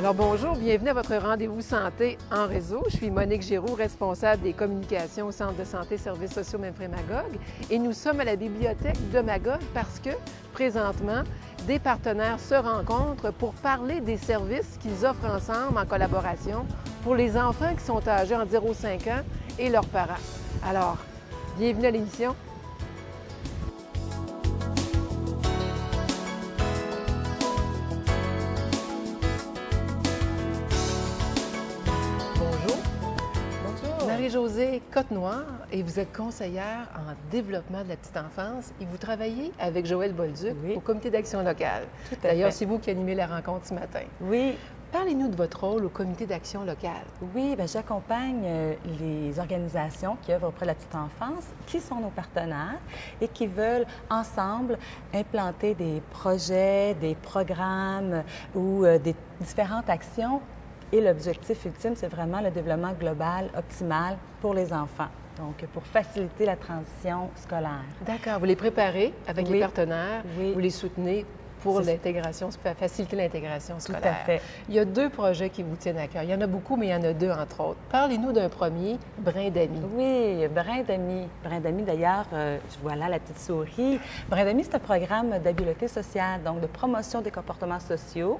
Alors bonjour, bienvenue à votre rendez-vous santé en réseau. Je suis Monique Giroux, responsable des communications au Centre de santé services sociaux Memphrey-Magog et nous sommes à la bibliothèque de Magog parce que présentement, des partenaires se rencontrent pour parler des services qu'ils offrent ensemble en collaboration pour les enfants qui sont âgés en 0-5 ans et leurs parents. Alors, bienvenue à l'émission. Marie-Josée Cottenoir, et vous êtes conseillère en développement de la petite enfance et vous travaillez avec Joël Bolduc au Comité d'action locale. D'ailleurs, c'est vous qui animez la rencontre ce matin. Oui. Parlez-nous de votre rôle au Comité d'action locale. Oui, bien, j'accompagne les organisations qui œuvrent auprès de la petite enfance, qui sont nos partenaires et qui veulent ensemble implanter des projets, des programmes ou des différentes actions. Et l'objectif ultime, c'est vraiment le développement global optimal pour les enfants. Donc, pour faciliter la transition scolaire. D'accord. Vous les préparez avec les partenaires, vous les soutenez pour l'intégration, faciliter l'intégration scolaire. Tout à fait. Il y a 2 projets qui vous tiennent à cœur. Il y en a beaucoup, mais il y en a 2 entre autres. Parlez-nous d'un premier, Brin d'amis. Oui, Brin d'amis. Brin d'amis, d'ailleurs, voilà la petite souris. Brin d'amis, c'est un programme d'habileté sociale, donc de promotion des comportements sociaux.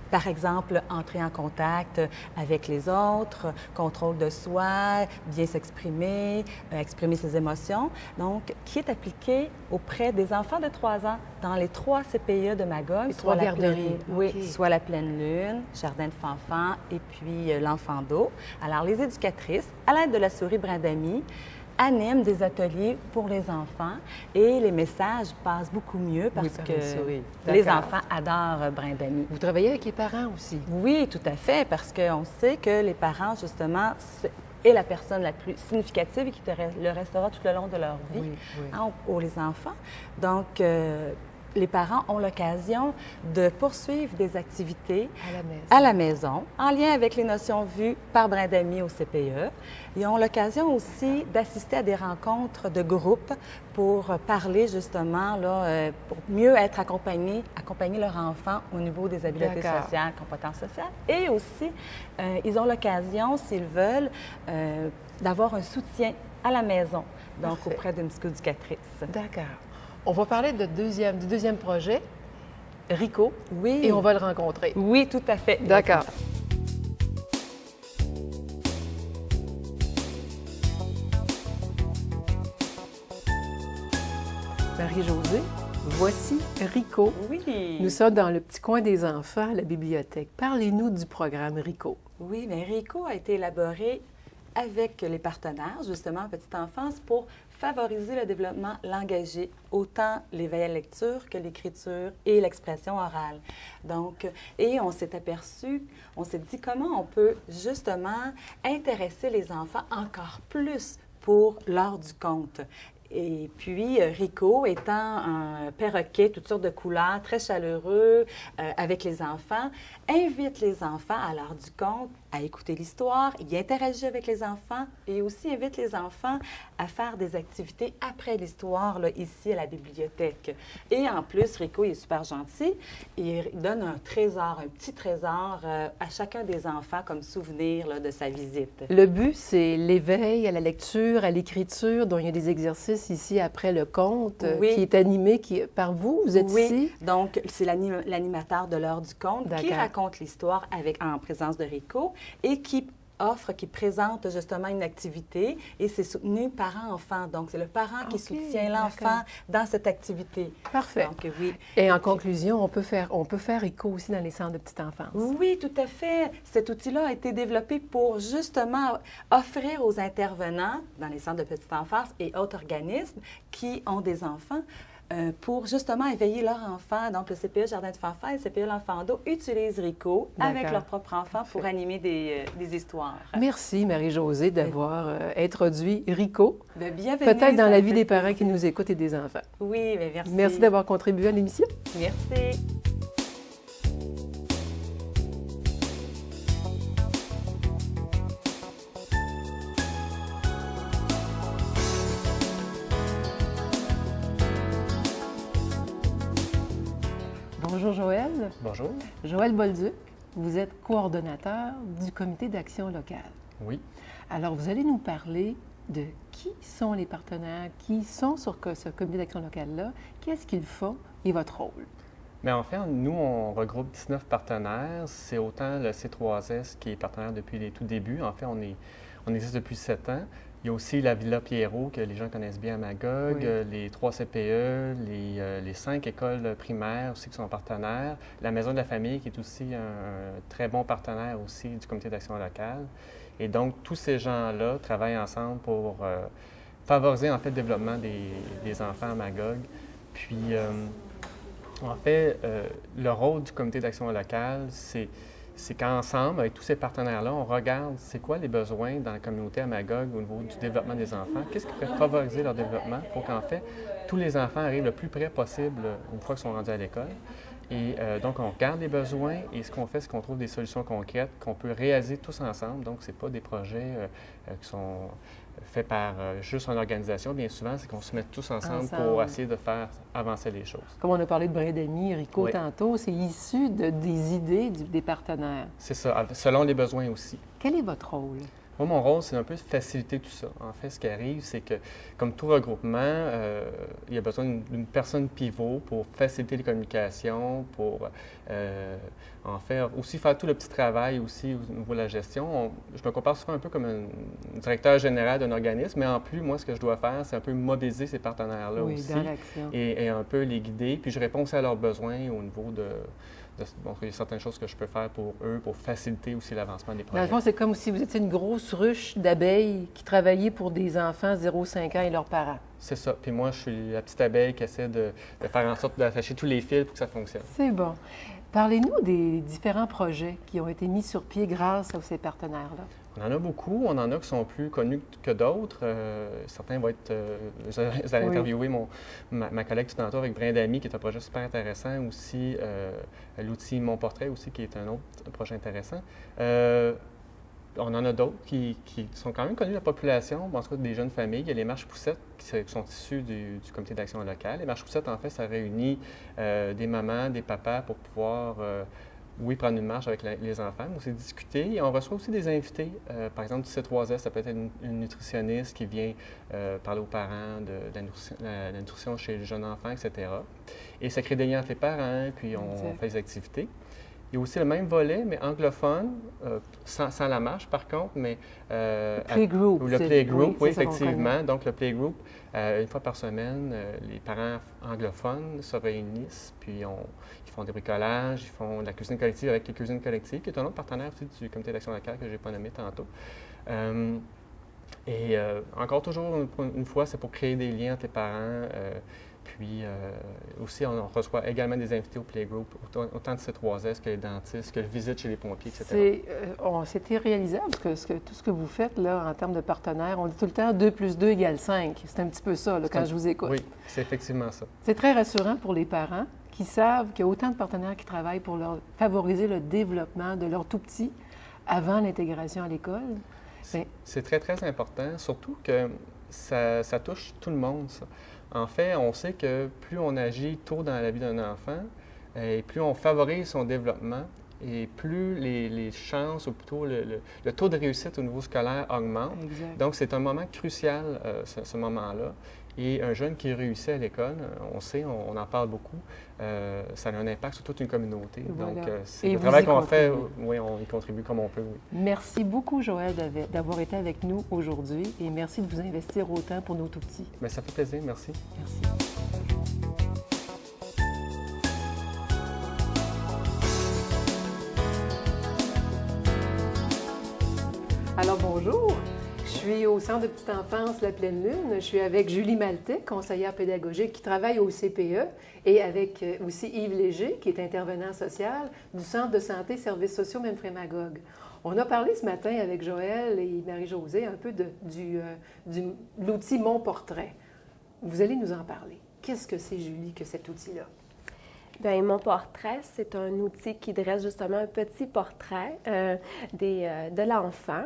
Par exemple, entrer en contact avec les autres, contrôle de soi, bien s'exprimer, exprimer ses émotions. Donc, qui est appliqué auprès des enfants de 3 ans dans les 3 CPE de Magog. Les 3 garderies. Oui, soit la Pleine Lune, Jardin de Fanfan et puis l'Enfant d'eau. Alors, les éducatrices, à l'aide de la souris Brin d'amis, animent des ateliers pour les enfants et les messages passent beaucoup mieux parce que les enfants adorent Brin d'amis. Vous travaillez avec les parents aussi? Oui, tout à fait, parce qu'on sait que les parents, justement, est la personne la plus significative et qui le restera tout le long de leur vie pour les enfants. Donc, les parents ont l'occasion de poursuivre des activités à la maison, en lien avec les notions vues par Brin d'amis au CPE. Ils ont l'occasion aussi d'assister à des rencontres de groupe pour parler justement, là, pour mieux être accompagner leur enfant au niveau des habiletés sociales, compétences sociales. Et aussi, ils ont l'occasion, s'ils veulent, d'avoir un soutien à la maison, donc auprès d'une psychoéducatrice. D'accord. On va parler du deuxième projet, Rico, oui. Et on va le rencontrer. Oui, tout à fait. D'accord. Marie-Josée, voici Rico. Oui. Nous sommes dans le petit coin des enfants à la bibliothèque. Parlez-nous du programme Rico. Oui, bien, Rico a été élaboré avec les partenaires, justement, en petite enfance, pour favoriser le développement langagier, autant l'éveil à la lecture que l'écriture et l'expression orale. Donc, et on s'est dit comment on peut justement intéresser les enfants encore plus pour l'art du conte. Et puis, Rico étant un perroquet, toutes sortes de couleurs, très chaleureux, avec les enfants, invite les enfants à l'art du conte, à écouter l'histoire, il interagit avec les enfants et aussi invite les enfants à faire des activités après l'histoire, là, ici à la bibliothèque. Et en plus, Rico, il est super gentil, il donne un trésor, un petit trésor à chacun des enfants comme souvenir là, de sa visite. Le but, c'est l'éveil à la lecture, à l'écriture, dont il y a des exercices ici après le conte, qui est animé par vous. Vous êtes ici? Donc c'est l'animateur de l'heure du conte qui raconte l'histoire en présence de Rico et qui présente justement une activité et c'est soutenu parent-enfant. Donc, c'est le parent qui soutient l'enfant dans cette activité. Parfait. Donc, oui. Et en conclusion, on peut faire Rico aussi dans les centres de petite enfance. Oui, tout à fait. Cet outil-là a été développé pour justement offrir aux intervenants dans les centres de petite enfance et autres organismes qui ont des enfants pour justement éveiller leur enfant. Donc, le CPE Jardin de Fanfan et le CPE L'Enfant d'eau utilisent Rico avec leur propre enfant pour animer des histoires. Merci, Marie-Josée, d'avoir introduit Rico. Bienvenue. Peut-être dans la vie des parents qui nous écoutent et des enfants. Oui, bien, merci. Merci d'avoir contribué à l'émission. Merci. Bonjour Joël. Bonjour. Joël Bolduc. vous êtes coordonnateur du comité d'action locale. Oui. Alors, vous allez nous parler de qui sont les partenaires, qui sont sur ce comité d'action locale-là, qu'est-ce qu'ils font et votre rôle. Mais en fait, nous, on regroupe 19 partenaires. C'est autant le C3S qui est partenaire depuis les tout débuts. En fait, on existe depuis 7 ans. Il y a aussi la Villa Pierrot, que les gens connaissent bien à Magog, Oui. les 3 CPE, les 5 écoles primaires aussi qui sont partenaires, la Maison de la famille qui est aussi un très bon partenaire aussi du comité d'action locale. Et donc, tous ces gens-là travaillent ensemble pour favoriser en fait le développement des enfants à Magog. Puis, en fait, le rôle du comité d'action locale, c'est qu'ensemble, avec tous ces partenaires-là, on regarde c'est quoi les besoins dans la communauté à Magog au niveau du développement des enfants, qu'est-ce qui pourrait favoriser leur développement pour qu'en fait, tous les enfants arrivent le plus près possible une fois qu'ils sont rendus à l'école. Et donc, on regarde les besoins et ce qu'on fait, c'est qu'on trouve des solutions concrètes qu'on peut réaliser tous ensemble. Donc, ce n'est pas des projets qui sont faits par juste une organisation. Bien souvent, c'est qu'on se met tous ensemble pour essayer de faire avancer les choses. Comme on a parlé de brin d'amis, Rico, Oui. tantôt, c'est issu des idées des partenaires. C'est ça, selon les besoins aussi. Quel est votre rôle? Moi, mon rôle, c'est un peu de faciliter tout ça. En fait, ce qui arrive, c'est que, comme tout regroupement, il y a besoin d'une personne pivot pour faciliter les communications, pour, en fait, aussi faire tout le petit travail aussi au niveau de la gestion. Je me compare souvent un peu comme un directeur général d'un organisme, mais en plus, moi, ce que je dois faire, c'est un peu mobiliser ces partenaires-là aussi. Dans l'action. Et un peu les guider. Puis je réponds aussi à leurs besoins au niveau bon, il y a certaines choses que je peux faire pour eux, pour faciliter aussi l'avancement des projets. Dans le fond, c'est comme si vous étiez une grosse ruche d'abeilles qui travaillaient pour des enfants 0-5 ans et leurs parents. C'est ça. Puis moi, je suis la petite abeille qui essaie de faire en sorte d'attacher tous les fils pour que ça fonctionne. C'est bon. Parlez-nous des différents projets qui ont été mis sur pied grâce à ces partenaires-là. On en a beaucoup. On en a qui sont plus connus que d'autres. Certains vont être... vous allez interviewer ma collègue tout tantôt avec Brin d'amis, qui est un projet super intéressant. Aussi, l'outil Mon Portrait aussi, qui est un autre projet intéressant. On en a d'autres qui sont quand même connus de la population, en tout cas des jeunes familles. Il y a les marches poussettes qui sont issues du comité d'action locale. Les marches poussettes, en fait, ça réunit des mamans, des papas pour pouvoir, prendre une marche avec les enfants, mais aussi discuter. Et on reçoit aussi des invités. Par exemple, du C3S, ça peut être une nutritionniste qui vient parler aux parents de la nutrition chez les jeunes enfants, etc. Et ça crée des liens entre les parents, puis on fait des activités. Il y a aussi le même volet, mais anglophone, sans la marche par contre, mais... le playgroup. Le playgroup, oui, effectivement. Ça, donc, le playgroup, une fois par semaine, les parents anglophones se réunissent, puis ils font des bricolages, ils font de la cuisine collective avec les cuisines collectives, qui est un autre partenaire aussi du comité d'action locale que je n'ai pas nommé tantôt. Encore toujours, une fois, c'est pour créer des liens entre les parents. Puis aussi, on reçoit également des invités au playgroup, autant de C3S que les dentistes, que les visites chez les pompiers, etc. C'était réalisable, parce que tout ce que vous faites là, en termes de partenaires, on dit tout le temps 2 + 2 = 5. C'est un petit peu ça, là, quand je vous écoute. Oui, c'est effectivement ça. C'est très rassurant pour les parents qui savent qu'il y a autant de partenaires qui travaillent pour favoriser le développement de leurs tout-petits avant l'intégration à l'école. C'est très, très important, surtout que ça touche tout le monde, ça. En fait, on sait que plus on agit tôt dans la vie d'un enfant, et plus on favorise son développement, et plus les chances, ou plutôt le taux de réussite au niveau scolaire augmente. Exact. Donc, c'est un moment crucial, ce moment-là. Et un jeune qui réussit à l'école, on sait, on en parle beaucoup, ça a un impact sur toute une communauté. Voilà. Donc, c'est Et le vous travail y qu'on fait, contribuez. oui, on y contribue comme on peut, oui. Merci beaucoup, Joël, d'avoir été avec nous aujourd'hui et merci de vous investir autant pour nos tout-petits. Bien, ça fait plaisir, merci. Merci. Alors, bonjour. Je suis au Centre de petite enfance La Pleine Lune. Je suis avec Julie Maltais, conseillère pédagogique qui travaille au CPE, et avec aussi Yves Léger, qui est intervenant social du Centre de santé services sociaux Memphremagog. On a parlé ce matin avec Joël et Marie-Josée un peu de l'outil Mon Portrait. Vous allez nous en parler. Qu'est-ce que c'est, Julie, que cet outil-là? Bien, Mon Portrait, c'est un outil qui dresse justement un petit portrait de l'enfant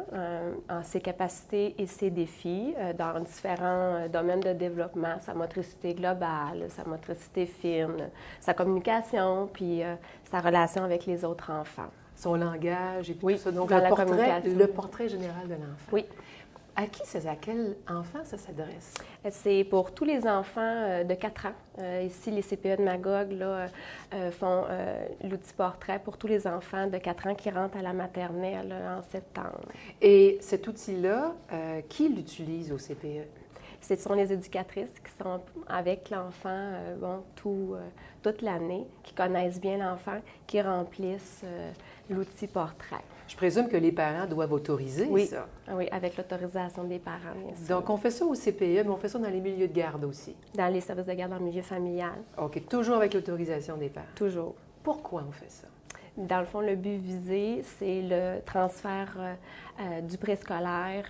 en ses capacités et ses défis dans différents domaines de développement, sa motricité globale, sa motricité fine, sa communication, puis sa relation avec les autres enfants. son langage et tout Oui, ça. Donc, dans le la portrait, communication. le portrait général de l'enfant. Oui. À qui c'est, à quel enfant ça s'adresse? C'est pour tous les enfants de 4 ans. Ici, les CPE de Magog là, font l'outil portrait pour tous les enfants de 4 ans qui rentrent à la maternelle en septembre. Et cet outil-là, qui l'utilise au CPE? Ce sont les éducatrices qui sont avec l'enfant toute l'année, qui connaissent bien l'enfant, qui remplissent l'outil portrait. Je présume que les parents doivent autoriser ça. Oui, avec l'autorisation des parents, bien sûr. Donc, on fait ça au CPE, mais on fait ça dans les milieux de garde aussi. Dans les services de garde en milieu familial. OK, toujours avec l'autorisation des parents. Toujours. Pourquoi on fait ça? Dans le fond, le but visé, c'est le transfert du préscolaire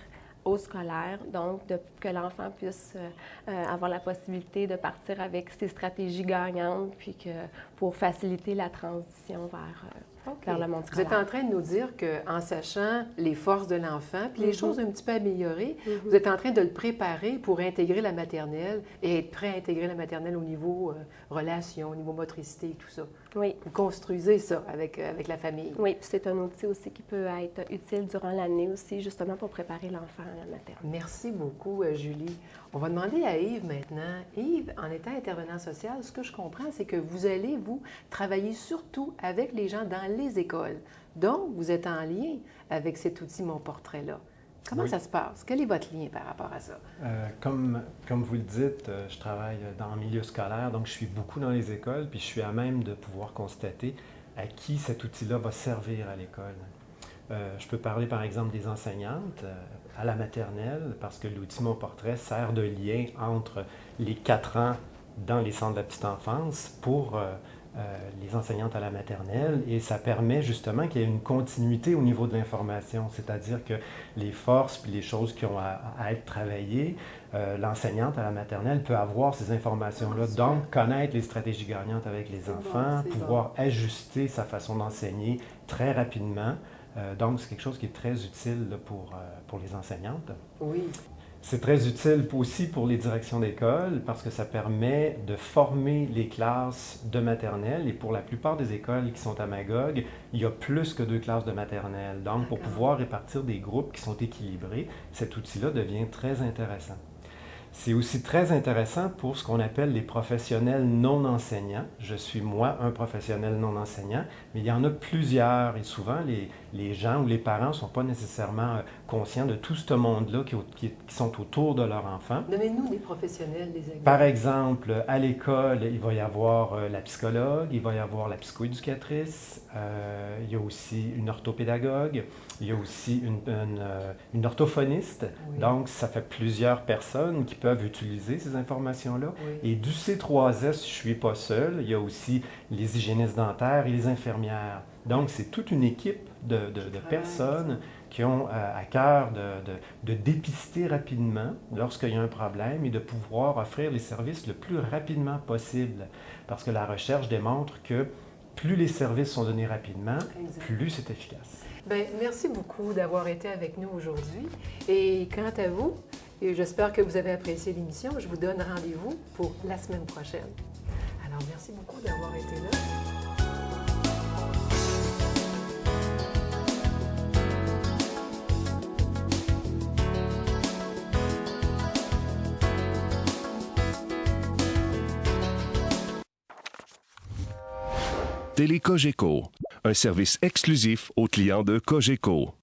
au scolaire, donc que l'enfant puisse avoir la possibilité de partir avec ses stratégies gagnantes, puis pour faciliter la transition vers le monde Vous scolaire. êtes en train de nous dire qu'en sachant les forces de l'enfant, puis les choses un petit peu améliorées, vous êtes en train de le préparer pour intégrer la maternelle et être prêt à intégrer la maternelle au niveau relation, au niveau motricité et tout ça. Oui. Vous construisez ça avec la famille. Oui, puis c'est un outil aussi qui peut être utile durant l'année aussi, justement pour préparer l'enfant à la maternelle. Merci beaucoup, Julie. On va demander à Yves maintenant. Yves, en étant intervenant social, ce que je comprends, c'est que vous allez, vous, travailler surtout avec les gens dans les écoles. Donc, vous êtes en lien avec cet outil Mon Portrait-là. Comment ça se passe? Quel est votre lien par rapport à ça? Comme vous le dites, je travaille dans le milieu scolaire, donc je suis beaucoup dans les écoles, puis je suis à même de pouvoir constater à qui cet outil-là va servir à l'école. Je peux parler par exemple des enseignantes à la maternelle, parce que l'outil Mon Portrait sert de lien entre les 4 ans dans les centres de la petite enfance pour les enseignantes à la maternelle, et ça permet justement qu'il y ait une continuité au niveau de l'information, c'est-à-dire que les forces puis les choses qui ont à être travaillées, l'enseignante à la maternelle peut avoir ces informations-là, donc connaître les stratégies gagnantes avec les enfants, pouvoir ajuster sa façon d'enseigner très rapidement. Donc, c'est quelque chose qui est très utile là, pour les enseignantes. Oui. C'est très utile aussi pour les directions d'école parce que ça permet de former les classes de maternelle, et pour la plupart des écoles qui sont à Magog, il y a plus que 2 classes de maternelle. Donc, pour pouvoir répartir des groupes qui sont équilibrés, cet outil-là devient très intéressant. C'est aussi très intéressant pour ce qu'on appelle les professionnels non enseignants. Je suis, moi, un professionnel non enseignant, mais il y en a plusieurs, et souvent, les gens ou les parents ne sont pas nécessairement conscients de tout ce monde-là qui sont autour de leur enfant. Donnez-nous des professionnels, des exemples. Par exemple, à l'école, il va y avoir la psychologue, il va y avoir la psychoéducatrice, il y a aussi une orthopédagogue, il y a aussi une orthophoniste. Oui. Donc, ça fait plusieurs personnes qui peuvent utiliser ces informations-là. Oui. Et du C3S, je ne suis pas seul. Il y a aussi les hygiénistes dentaires et les infirmières. Donc, c'est toute une équipe de personnes qui ont à cœur de dépister rapidement lorsqu'il y a un problème et de pouvoir offrir les services le plus rapidement possible. Parce que la recherche démontre que plus les services sont donnés rapidement, plus c'est efficace. Bien, merci beaucoup d'avoir été avec nous aujourd'hui. Et quant à vous, j'espère que vous avez apprécié l'émission. Je vous donne rendez-vous pour la semaine prochaine. Alors, merci beaucoup d'avoir été là. Télé Cogeco, un service exclusif aux clients de Cogeco.